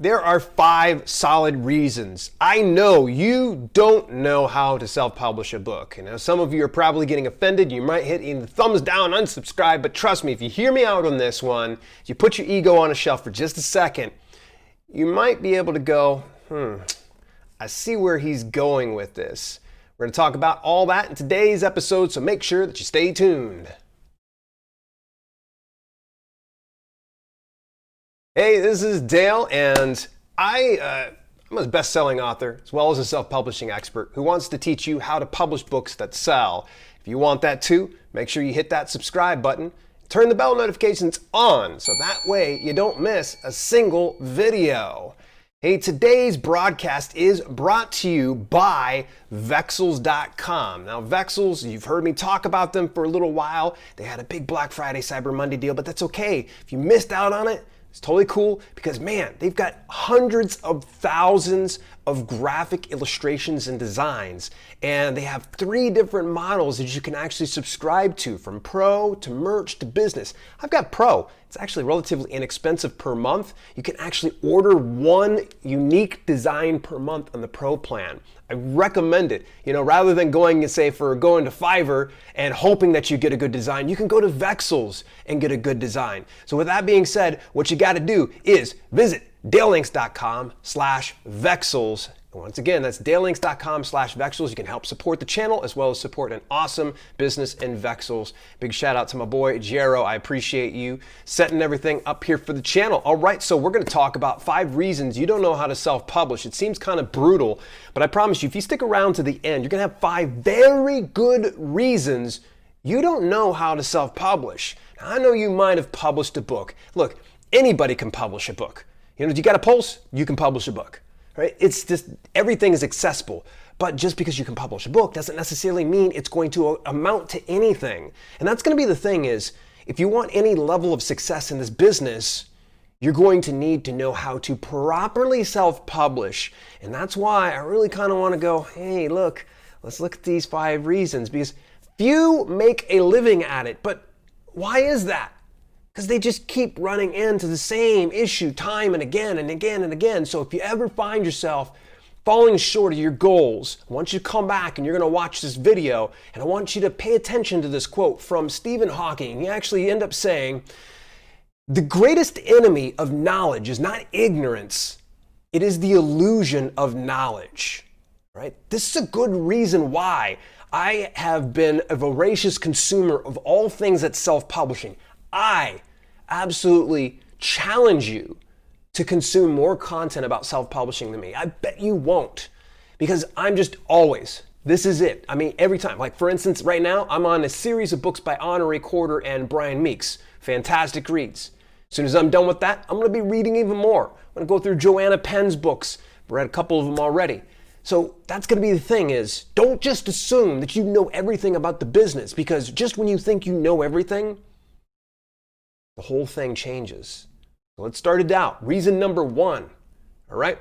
There are 5 solid reasons I know you don't know how to self-publish a book. And now some of you are probably getting offended. You might hit the thumbs down, unsubscribe, but trust me, if you hear me out on this one, if you put your ego on a shelf for just a second, you might be able to go, I see where he's going with this. We're going to talk about all that in today's episode, so make sure that you stay tuned. Hey, this is Dale, and I'm a best-selling author as well as a self-publishing expert who wants to teach you how to publish books that sell. If you want that too, make sure you hit that subscribe button, turn the bell notifications on so that way you don't miss a single video. Hey, today's broadcast is brought to you by Vexels.com. Now, Vexels, you've heard me talk about them for a little while. They had a big Black Friday, Cyber Monday deal, but that's okay. If you missed out on it, it's totally cool because, man, they've got hundreds of thousands of graphic illustrations and designs. And they have 3 different models that you can actually subscribe to, from Pro to Merch to Business. I've got Pro. It's actually relatively inexpensive per month. You can actually order 1 unique design per month on the Pro plan. I recommend it. You know, rather than going to Fiverr and hoping that you get a good design, you can go to Vexels and get a good design. So with that being said, what you got to do is visit dalelinks.com/Vexels. Once again, that's dalelinks.com/Vexels. You can help support the channel as well as support an awesome business in Vexels. Big shout out to my boy, Jero. I appreciate you setting everything up here for the channel. All right, so we're going to talk about 5 reasons you don't know how to self-publish. It seems kind of brutal, but I promise you, if you stick around to the end, you're going to have 5 very good reasons you don't know how to self-publish. Now, I know you might have published a book. Look, anybody can publish a book. You know, you got a pulse, you can publish a book. Right? It's just, everything is accessible. But just because you can publish a book doesn't necessarily mean it's going to amount to anything. And that's going to be the thing is, if you want any level of success in this business, you're going to need to know how to properly self-publish. And that's why I really kind of want to go, hey, look, let's look at these 5 reasons, because few make a living at it. But why is that? Because they just keep running into the same issue time and again and again and again. So if you ever find yourself falling short of your goals, I want you to come back and you're going to watch this video, and I want you to pay attention to this quote from Stephen Hawking. He actually ended up saying, "The greatest enemy of knowledge is not ignorance, it is the illusion of knowledge." Right? This is a good reason why I have been a voracious consumer of all things that's self-publishing. I absolutely challenge you to consume more content about self-publishing than me. I bet you won't, because I'm just always, this is it. I mean, every time. Like, for instance, right now, I'm on a series of books by Honoré Corder and Brian Meeks. Fantastic reads. As soon as I'm done with that, I'm going to be reading even more. I'm going to go through Joanna Penn's books. I've read a couple of them already. So that's going to be the thing is, don't just assume that you know everything about the business, because just when you think you know everything, the whole thing changes. So let's start it out. Reason number 1, all right?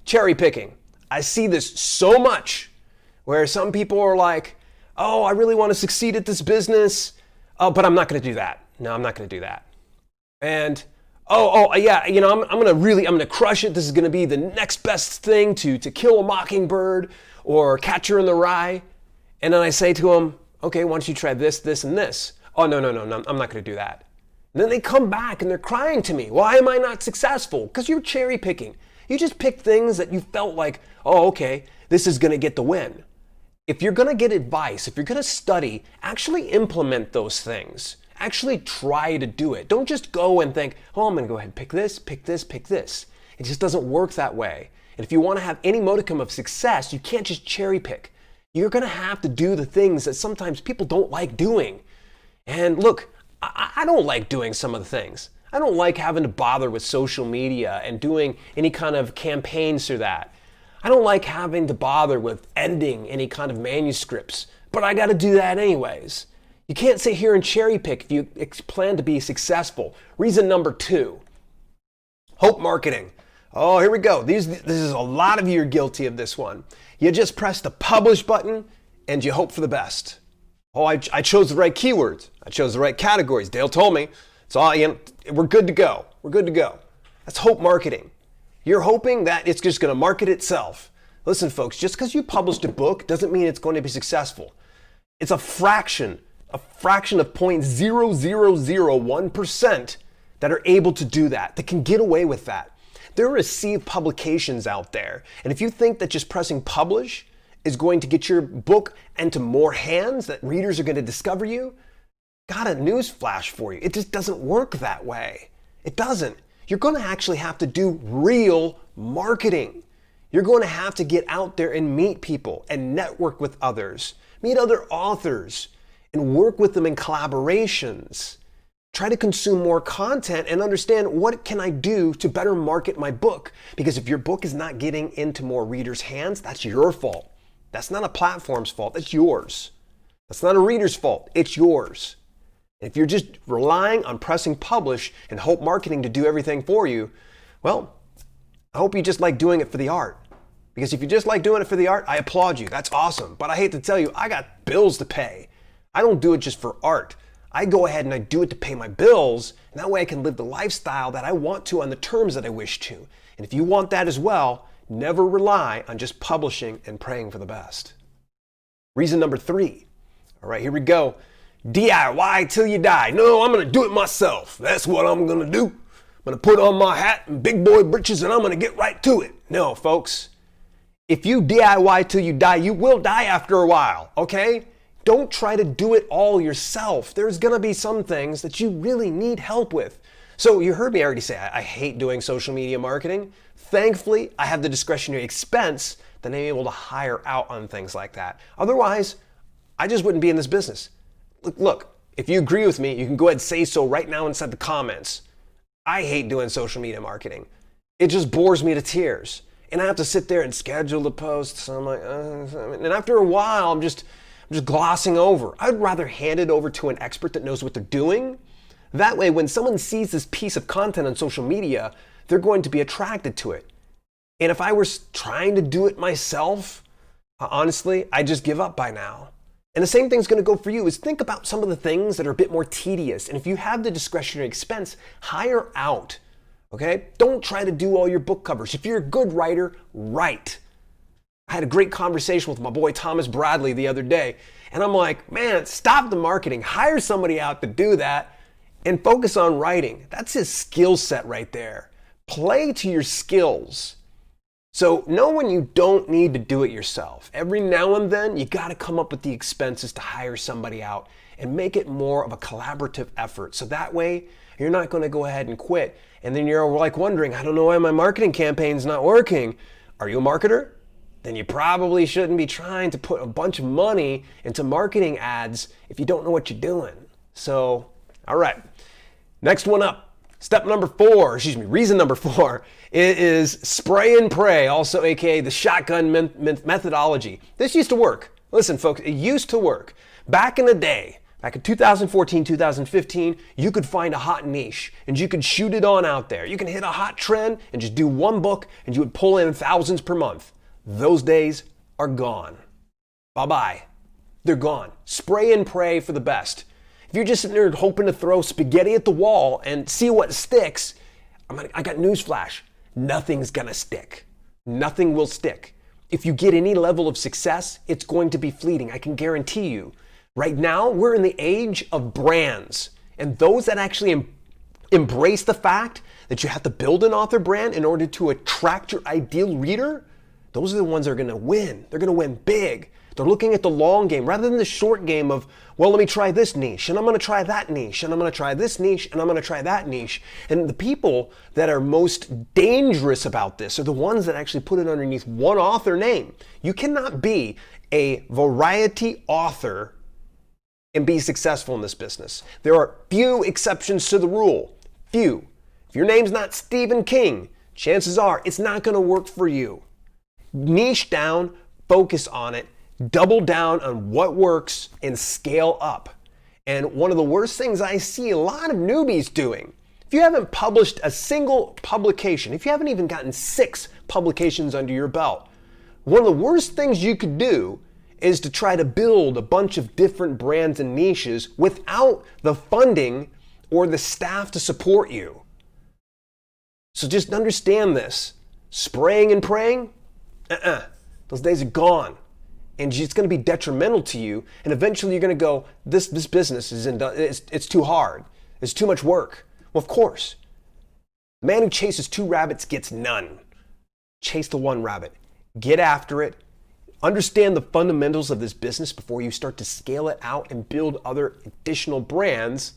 Cherry picking. I see this so much where some people are like, oh, I really want to succeed at this business, but I'm not going to do that. No, I'm not going to do that. And, yeah, you know, I'm going to crush it. This is going to be the next best thing to Kill a Mockingbird or Catcher in the Rye. And then I say to them, okay, why don't you try this, this, and this? Oh, no, I'm not going to do that. And then they come back and they're crying to me. Why am I not successful? Because you're cherry picking. You just pick things that you felt like, oh, okay, this is going to get the win. If you're going to get advice, if you're going to study, actually implement those things. Actually try to do it. Don't just go and think, oh, I'm going to go ahead and pick this, pick this, pick this. It just doesn't work that way. And if you want to have any modicum of success, you can't just cherry pick. You're going to have to do the things that sometimes people don't like doing. And look, I don't like doing some of the things. I don't like having to bother with social media and doing any kind of campaigns through that. I don't like having to bother with editing any kind of manuscripts, but I got to do that anyways. You can't sit here and cherry pick if you plan to be successful. Reason number 2, hope marketing. Oh, here we go. This is a lot of you are guilty of this one. You just press the publish button and you hope for the best. Oh, I chose the right keywords. I chose the right categories. Dale told me. It's all, we're good to go. We're good to go. That's hope marketing. You're hoping that it's just going to market itself. Listen, folks, just because you published a book doesn't mean it's going to be successful. It's a fraction of 0.0001% that are able to do that, that can get away with that. There are a sea of publications out there. And if you think that just pressing publish is going to get your book into more hands, that readers are going to discover you, got a news flash for you. It just doesn't work that way. It doesn't. You're going to actually have to do real marketing. You're going to have to get out there and meet people and network with others, meet other authors, and work with them in collaborations. Try to consume more content and understand what can I do to better market my book. Because if your book is not getting into more readers' hands, that's your fault. That's not a platform's fault, that's yours. That's not a reader's fault, it's yours. If you're just relying on pressing publish and hope marketing to do everything for you, well, I hope you just like doing it for the art. Because if you just like doing it for the art, I applaud you. That's awesome. But I hate to tell you, I got bills to pay. I don't do it just for art. I go ahead and I do it to pay my bills, and that way I can live the lifestyle that I want to on the terms that I wish to. And if you want that as well, never rely on just publishing and praying for the best. Reason number 3. All right, here we go. DIY till you die. No, I'm going to do it myself. That's what I'm going to do. I'm going to put on my hat and big boy britches and I'm going to get right to it. No, folks. If you DIY till you die, you will die after a while, okay? Don't try to do it all yourself. There's going to be some things that you really need help with. So you heard me already say I hate doing social media marketing. Thankfully, I have the discretionary expense that I'm able to hire out on things like that. Otherwise, I just wouldn't be in this business. Look, if you agree with me, you can go ahead and say so right now inside the comments. I hate doing social media marketing. It just bores me to tears. And I have to sit there and schedule the posts. So I'm like, and after a while, I'm just glossing over. I'd rather hand it over to an expert that knows what they're doing. That way, when someone sees this piece of content on social media, they're going to be attracted to it. And if I were trying to do it myself, honestly, I'd just give up by now. And the same thing's going to go for you, is think about some of the things that are a bit more tedious. And if you have the discretionary expense, hire out. Okay? Don't try to do all your book covers. If you're a good writer, write. I had a great conversation with my boy Thomas Bradley the other day. And I'm like, man, stop the marketing. Hire somebody out to do that and focus on writing. That's his skill set right there. Play to your skills. So know when you don't need to do it yourself. Every now and then, you got to come up with the expenses to hire somebody out and make it more of a collaborative effort. So that way, you're not going to go ahead and quit. And then you're like wondering, I don't know why my marketing campaign's not working. Are you a marketer? Then you probably shouldn't be trying to put a bunch of money into marketing ads if you don't know what you're doing. So, all right. Next one up. Reason number 4 is spray and pray, also aka the shotgun methodology. This used to work. Listen, folks, it used to work. Back in the day, back in 2014, 2015, you could find a hot niche and you could shoot it on out there. You can hit a hot trend and just do one book and you would pull in thousands per month. Those days are gone. Bye-bye. They're gone. Spray and pray for the best. If you're just sitting there hoping to throw spaghetti at the wall and see what sticks, I got news flash. Nothing's gonna stick. Nothing will stick. If you get any level of success, it's going to be fleeting. I can guarantee you. Right now, we're in the age of brands. And those that actually embrace the fact that you have to build an author brand in order to attract your ideal reader, those are the ones that are gonna win. They're gonna win big. They're looking at the long game rather than the short game of, well, let me try this niche, and I'm going to try that niche, and I'm going to try this niche, and I'm going to try that niche. And the people that are most dangerous about this are the ones that actually put it underneath one author name. You cannot be a variety author and be successful in this business. There are few exceptions to the rule. Few. If your name's not Stephen King, chances are it's not going to work for you. Niche down, focus on it, double down on what works and scale up. And one of the worst things I see a lot of newbies doing, if you haven't published a single publication, if you haven't even gotten 6 publications under your belt, one of the worst things you could do is to try to build a bunch of different brands and niches without the funding or the staff to support you. So just understand this. spraying and praying, those days are gone. And it's going to be detrimental to you. And eventually you're going to go, this business it's too hard. It's too much work. Well, of course. The man who chases 2 rabbits gets none. Chase the 1 rabbit. Get after it. Understand the fundamentals of this business before you start to scale it out and build other additional brands.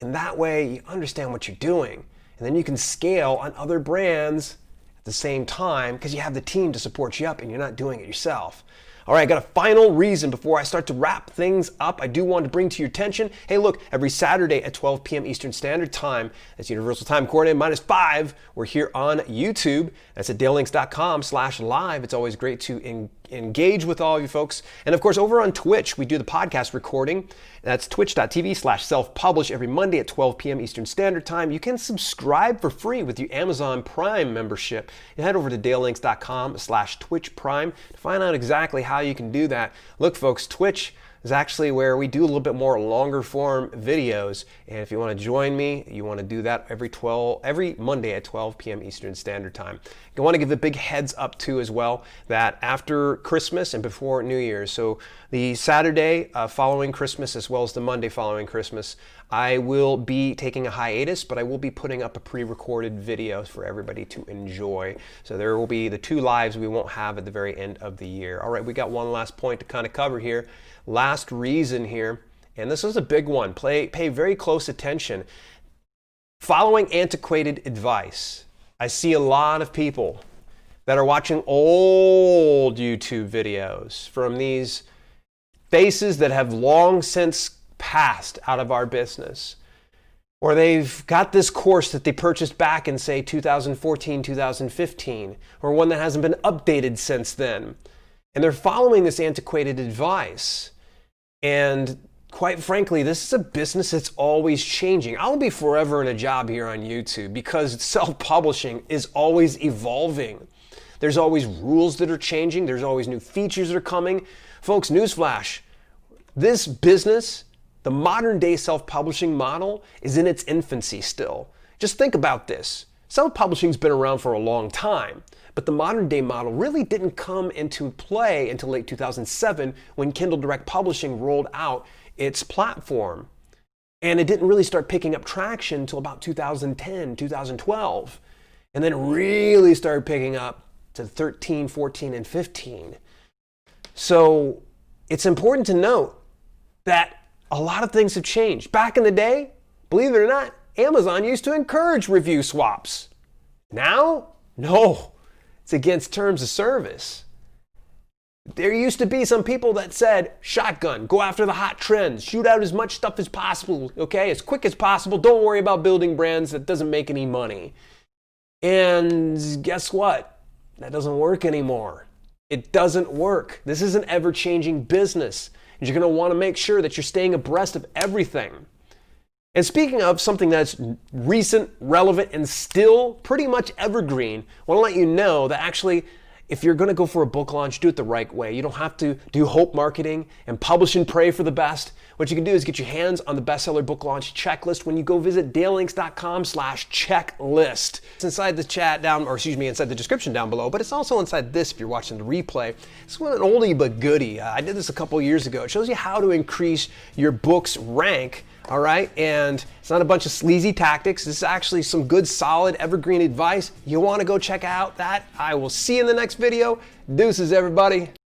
And that way you understand what you're doing. And then you can scale on other brands at the same time because you have the team to support you up and you're not doing it yourself. All right, I got a final reason before I start to wrap things up. I do want to bring to your attention, hey, look, every Saturday at 12 p.m. Eastern Standard Time, that's Universal Time Coordinate -5, we're here on YouTube. That's at dalelinks.com/live. It's always great to engage with all of you folks. And of course, over on Twitch, we do the podcast recording. That's twitch.tv/self-publish every Monday at 12 p.m. Eastern Standard Time. You can subscribe for free with your Amazon Prime membership. You head over to dalelinks.com/Twitch Prime to find out exactly how you can do that. Look, folks, Twitch is actually where we do a little bit more longer form videos. And if you want to join me, you want to do that every Monday at 12 p.m. Eastern Standard Time. I want to give a big heads up too as well that after Christmas and before New Year's, so the Saturday following Christmas as well as the Monday following Christmas, I will be taking a hiatus, but I will be putting up a pre-recorded video for everybody to enjoy. So there will be the 2 lives we won't have at the very end of the year. All right, we got one last point to kind of cover here. Last reason here, and this is a big one. Pay very close attention. Following antiquated advice. I see a lot of people that are watching old YouTube videos from these faces that have long since passed out of our business. Or they've got this course that they purchased back in, say, 2014, 2015, or one that hasn't been updated since then. And they're following this antiquated advice. And quite frankly, this is a business that's always changing. I'll be forever in a job here on YouTube because self-publishing is always evolving. There's always rules that are changing. There's always new features that are coming. Folks, newsflash, this business, the modern day self-publishing model, is in its infancy still. Just think about this. Self-publishing's been around for a long time, but the modern day model really didn't come into play until late 2007 when Kindle Direct Publishing rolled out its platform. And it didn't really start picking up traction until about 2010, 2012. And then it really started picking up to 13, 14, and 15. So it's important to note that a lot of things have changed. Back in the day, believe it or not, Amazon used to encourage review swaps. Now, no, it's against terms of service. There used to be some people that said, shotgun, go after the hot trends, shoot out as much stuff as possible, okay, as quick as possible, don't worry about building brands that doesn't make any money. And guess what? That doesn't work anymore. It doesn't work. This is an ever-changing business. And you're going to want to make sure that you're staying abreast of everything. And speaking of something that's recent, relevant, and still pretty much evergreen, I want to let you know that actually, if you're going to go for a book launch, do it the right way. You don't have to do hope marketing and publish and pray for the best. What you can do is get your hands on the bestseller book launch checklist when you go visit dalelinks.com/checklist. It's inside the chat inside the description down below, but it's also inside this if you're watching the replay. It's one an oldie but goodie. I did this a couple years ago. It shows you how to increase your book's rank. All right, and it's not a bunch of sleazy tactics. This is actually some good, solid, evergreen advice. You want to go check out that? I will see you in the next video. Deuces, everybody.